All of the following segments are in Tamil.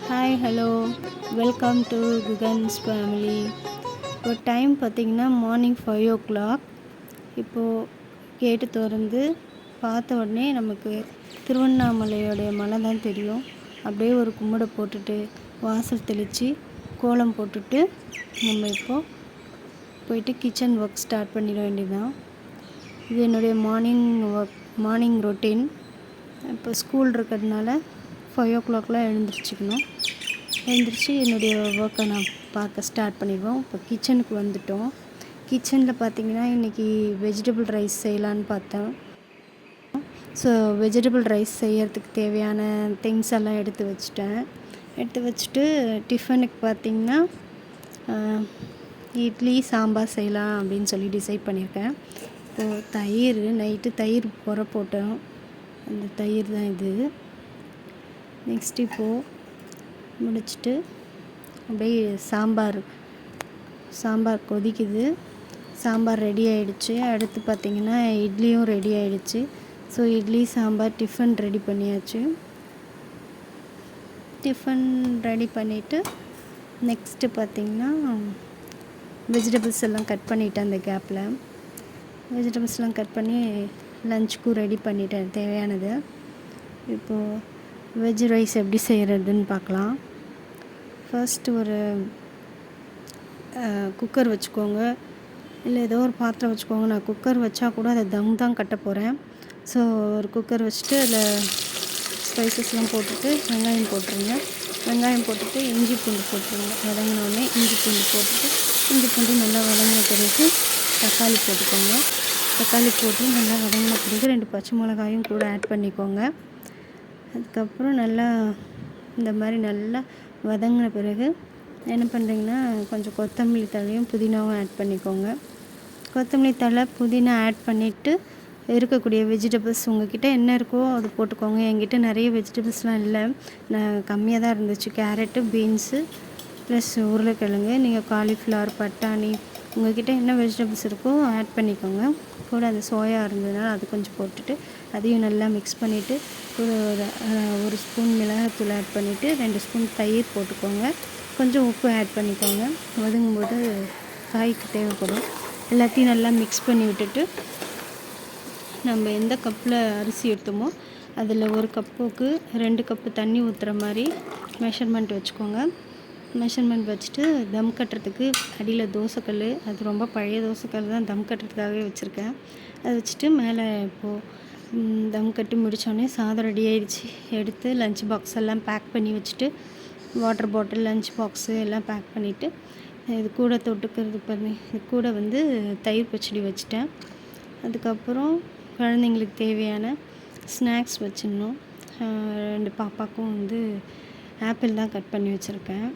Hi hello welcome to Guhan's family. இப்போ டைம் பார்த்திங்கன்னா மார்னிங் 5 o'clock. இப்போது கேட்டு திறந்து பார்த்த உடனே நமக்கு திருவண்ணாமலையோடைய மலை தான் தெரியும். அப்படியே ஒரு கும்பிடை போட்டுட்டு வாசல் தெளித்து கோலம் போட்டுட்டு நம்ம இப்போது போயிட்டு கிச்சன் ஒர்க் ஸ்டார்ட் பண்ணிட வேண்டியதுதான். இது என்னுடைய மார்னிங் ரொட்டீன். இப்போ ஸ்கூல் இருக்கிறதுனால 5 o'clockலாம் எழுந்திரிச்சு என்னுடைய ஒர்க்கை நான் பார்க்க ஸ்டார்ட் பண்ணிடுவோம். இப்போ கிச்சனுக்கு வந்துட்டோம். கிச்சனில் பார்த்திங்கன்னா இன்றைக்கி வெஜிடபிள் ரைஸ் செய்யலான்னு பார்த்தேன். ஸோ வெஜிடபிள் ரைஸ் செய்கிறதுக்கு தேவையான திங்ஸ் எல்லாம் எடுத்து வச்சுட்டு டிஃபனுக்கு பார்த்திங்கன்னா இட்லி சாம்பார் செய்யலாம் அப்படின்னு சொல்லி டிசைட் பண்ணியிருக்கேன். இப்போது நைட்டு தயிர் போட்டோம். அந்த தயிர் தான் இது. நெக்ஸ்ட் இப்போது முடிச்சுட்டு அப்படியே சாம்பார் கொதிக்குது. சாம்பார் ரெடி ஆகிடுச்சு. அடுத்து பார்த்திங்கன்னா இட்லியும் ரெடி ஆகிடுச்சு. So idli sambar tiffin ready பண்ணியாச்சு. டிஃபன் ரெடி பண்ணிவிட்டு நெக்ஸ்ட்டு பார்த்திங்கன்னா வெஜிடபிள்ஸ் எல்லாம் கட் பண்ணிவிட்டேன். அந்த கேப்பில் வெஜிடபிள்ஸ்லாம் கட் பண்ணி லஞ்சுக்கும் ரெடி பண்ணிட்டேன் தேவையானது. இப்போது வெஜ் ரைஸ் எப்படி செய்கிறதுன்னு பார்க்கலாம். ஃபர்ஸ்ட் ஒரு குக்கர் வச்சுக்கோங்க, இல்லை ஏதோ ஒரு பாத்திரம் வச்சுக்கோங்க. நான் குக்கர் வச்சா கூட அதை தம் தான் கட்ட போகிறேன். ஸோ ஒரு குக்கர் வச்சுட்டு அதில் ஸ்பைசஸ்லாம் போட்டுட்டு வெங்காயம் போட்டுருங்க. வெங்காயம் போட்டுட்டு இஞ்சி பூண்டு போட்டுருங்க. வதங்கினோடனே இஞ்சி பூண்டு நல்லா வதங்கின பிறகு தக்காளி போட்டுக்கோங்க. தக்காளி போட்டு நல்லா வதங்கின பிறகு 2 பச்சை மிளகாயும் கூட ஆட் பண்ணிக்கோங்க. அதுக்கப்புறம் நல்லா இந்த மாதிரி நல்லா வதங்கின பிறகு என்ன பண்ணுறீங்கன்னா கொஞ்சம் கொத்தமல்லி தழையும் புதினாவும் ஆட் பண்ணிக்கோங்க. கொத்தமல்லி தழை புதினா ஆட் பண்ணிவிட்டு இருக்கக்கூடிய வெஜிடபிள்ஸ் உங்கள்கிட்ட என்ன இருக்கோ அது போட்டுக்கோங்க. என்கிட்ட நிறைய வெஜிடபிள்ஸ்லாம் இல்லை, நான் கம்மியாக தான் இருந்துச்சு. கேரட்டு, பீன்ஸு ப்ளஸ் உருளைக்கிழங்கு, நீங்கள் காலிஃப்ளவர், பட்டாணி உங்கள்கிட்ட என்ன வெஜிடபிள்ஸ் இருக்கோ ஆட் பண்ணிக்கோங்க. கூட அந்த சோயா இருந்ததுனால அது கொஞ்சம் போட்டுட்டு அதையும் நல்லா மிக்ஸ் பண்ணிவிட்டு கூட ஒரு ஸ்பூன் மிளகாத்தூள் ஆட் பண்ணிவிட்டு 2 ஸ்பூன் தயிர் போட்டுக்கோங்க. கொஞ்சம் உப்பு ஆட் பண்ணிக்கோங்க. வதங்கும்போது காய்க்கு தேவைப்படும். எல்லாத்தையும் நல்லா மிக்ஸ் பண்ணி விட்டுட்டு நம்ம எந்த கப்பில் அரிசி எடுத்தோமோ அதில் 1 கப்புக்கு 2 கப்பு தண்ணி ஊற்றுற மாதிரி மெஷர்மெண்ட் வச்சுக்கோங்க. மெஷர்மெண்ட் வச்சுட்டு தம் கட்டுறதுக்கு அடியில் தோசைக்கல், அது ரொம்ப பழைய தோசைக்கல் தான், தம் கட்டுறதுக்காகவே வச்சுருக்கேன். அதை வச்சுட்டு மேலே இப்போது தம் கட்டி முடித்தோடனே சாதம் ரெடி ஆகிடுச்சு. எடுத்து லஞ்ச் பாக்ஸ் எல்லாம் பேக் பண்ணி வச்சுட்டு வாட்டர் பாட்டில், லஞ்ச் பாக்ஸு எல்லாம் பேக் பண்ணிவிட்டு இது கூட தொட்டுக்கிறது இது கூட தயிர் பச்சடி வச்சுட்டேன். அதுக்கப்புறம் குழந்தைங்களுக்கு தேவையான ஸ்நாக்ஸ் வச்சிடணும். 2 பாப்பாக்கும் ஆப்பிள் தான் கட் பண்ணி வச்சுருக்கேன்.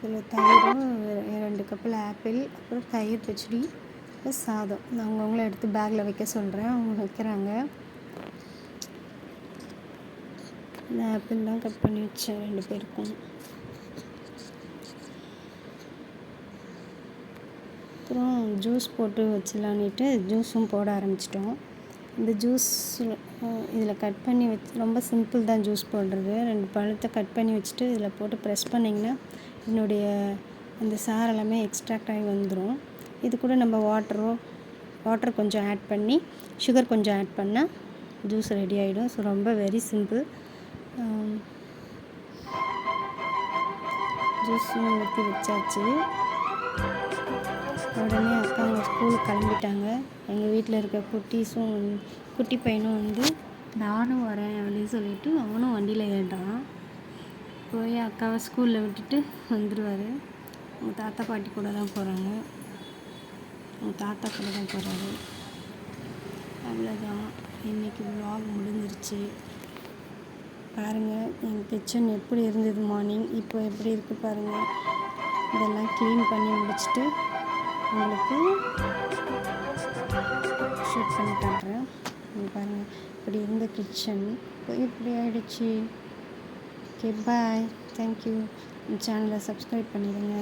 இதில் தயிரும் 2 கப்பில் ஆப்பிள், அப்புறம் தயிர் பச்சடி ப்ளஸ் சாதம். நான் அவங்கவுங்கள எடுத்து பேக்கில் வைக்க சொல்கிறேன். அவங்க வைக்கிறாங்க. இந்த ஆப்பிள் தான் கட் பண்ணி வச்சேன் 2 பேருக்கும். அப்புறம் ஜூஸ் போட்டு வச்சிடலான்ட்டு ஜூஸும் போட ஆரம்பிச்சிட்டோம். இந்த ஜூஸ் இதில் கட் பண்ணி ரொம்ப சிம்பிள் தான் ஜூஸ் போடுறது. 2 பழத்தை கட் பண்ணி வச்சுட்டு இதில் போட்டு ப்ரெஸ் பண்ணிங்கன்னா என்னுடைய அந்த சாறு எல்லாமே எக்ஸ்ட்ராக்ட் ஆகி வந்துடும். இது கூட நம்ம வாட்டர் கொஞ்சம் ஆட் பண்ணி சுகர் கொஞ்சம் ஆட் பண்ணால் ஜூஸ் ரெடி ஆகிடும். ஸோ ரொம்ப வெரி சிம்பிள். ஜூஸும் ஊற்றி வச்சாச்சு. உடனே அக்காங்க ஸ்கூல் கிளம்பிட்டாங்க. எங்கள் வீட்டில் இருக்க குட்டி பையனும் நானும் வரேன் அப்படின்னு சொல்லிட்டு அவனும் வண்டியில் ஏறுறான். போய் அக்காவை ஸ்கூலில் விட்டுட்டு வந்துடுவார். அவங்க தாத்தா பாட்டி கூட தான் போகிறாங்க. அவங்க தாத்தா கூட தான் போகிறாரு. அவ்வளோதான், இன்றைக்கி vlog முடிஞ்சிருச்சு. பாருங்கள் எங்கள் கிச்சன் எப்படி இருந்தது மார்னிங், இப்போ எப்படி இருக்குது பாருங்கள். இதெல்லாம் க்ளீன் பண்ணி முடிச்சுட்டு உங்களுக்கு ஷூட் பண்ணி காட்டுறேன். பாருங்கள் இப்படி இருந்த கிச்சன் இப்போ இப்படி ஆகிடுச்சு. ஓகே, பாய், தேங்க்யூ. சேனலை சப்ஸ்கிரைப் பண்ணிடுங்க.